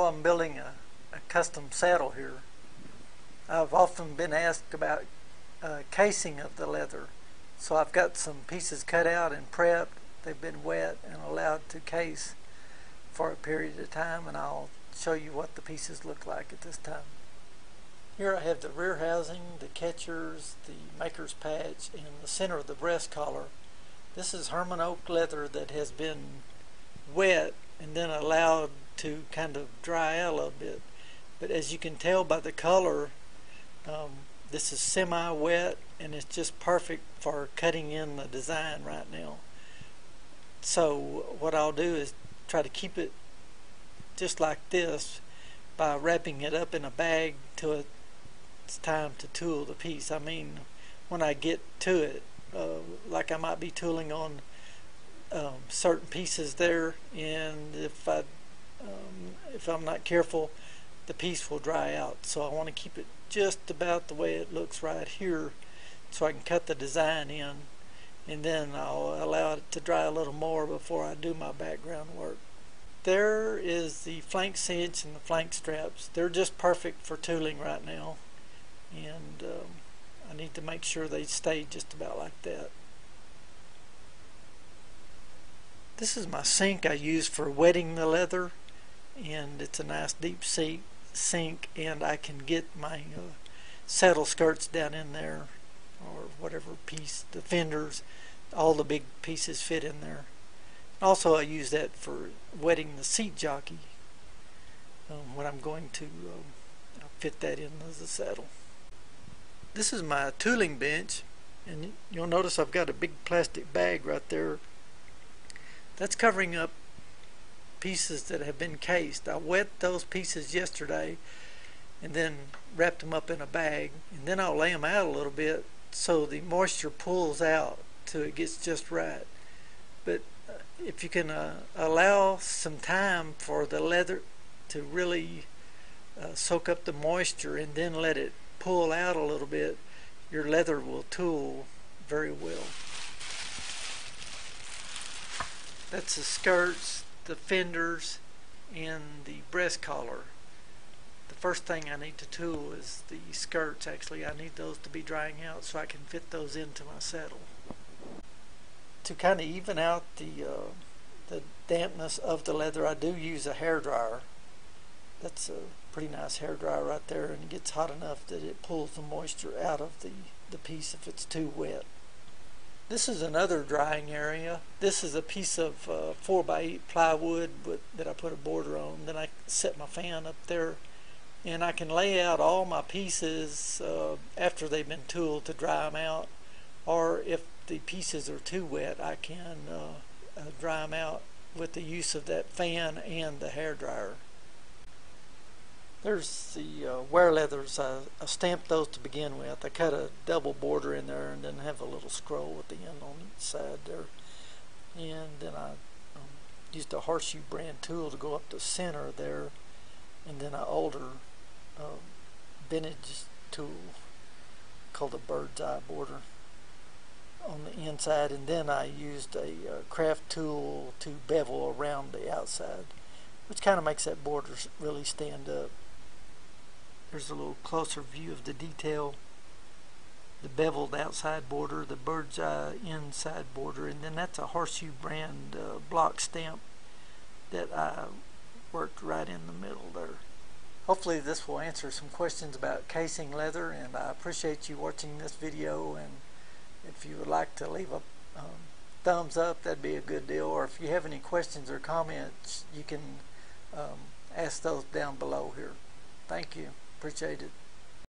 while I'm building a custom saddle here, I've often been asked about casing of the leather. So I've got some pieces cut out and prepped. They've been wet and allowed to case for a period of time, and I'll show you what the pieces look like at this time. Here I have the rear housing, the catchers, the maker's patch, and the center of the breast collar. This is Hermann oak leather that has been wet and then allowed to kind of dry out a little bit. But as you can tell by the color, this is semi-wet and it's just perfect for cutting in the design right now. So what I'll do is try to keep it just like this by wrapping it up in a bag till it's time to tool the piece. I mean, when I get to it, like I might be tooling on certain pieces there, and if I'm not careful, the piece will dry out. So I want to keep it just about the way it looks right here so I can cut the design in, and then I'll allow it to dry a little more before I do my background work. There is the flank cinch and the flank straps. They're just perfect for tooling right now, and I need to make sure they stay just about like that. This is my sink I use for wetting the leather, and it's a nice deep sink, and I can get my saddle skirts down in there, or whatever piece, the fenders, all the big pieces fit in there. Also I use that for wetting the seat jockey when I'm going to fit that in as a saddle. This is my tooling bench, and you'll notice I've got a big plastic bag right there. That's covering up pieces that have been cased. I wet those pieces yesterday and then wrapped them up in a bag, and then I'll lay them out a little bit so the moisture pulls out till it gets just right. But if you can allow some time for the leather to really soak up the moisture and then let it pull out a little bit, your leather will tool very well. That's the skirts, the fenders, and the breast collar. The first thing I need to tool is the skirts. Actually, I need those to be drying out so I can fit those into my saddle. To kind of even out the dampness of the leather, I do use a hair dryer. That's a pretty nice hair dryer right there, and it gets hot enough that it pulls the moisture out of the piece if it's too wet. This is another drying area. This is a piece of 4x8 plywood that I put a border on. Then I set my fan up there, and I can lay out all my pieces after they've been tooled to dry them out, or if the pieces are too wet, I can dry them out with the use of that fan and the hair dryer. There's the wear leathers. I stamped those to begin with. I cut a double border in there and then have a little scroll at the end on each side there. And then I used a horseshoe brand tool to go up the center there, and then an older vintage tool called a bird's eye border on the inside, and then I used a Craftool to bevel around the outside, which kind of makes that border really stand up. There's a little closer view of the detail. The beveled outside border, the bird's eye inside border, and then that's a horseshoe brand block stamp that I worked right in the middle there. Hopefully this will answer some questions about casing leather, and I appreciate you watching this video, and if you would like to leave a thumbs up, that'd be a good deal, or if you have any questions or comments, you can ask those down below here. Thank you. Appreciate it.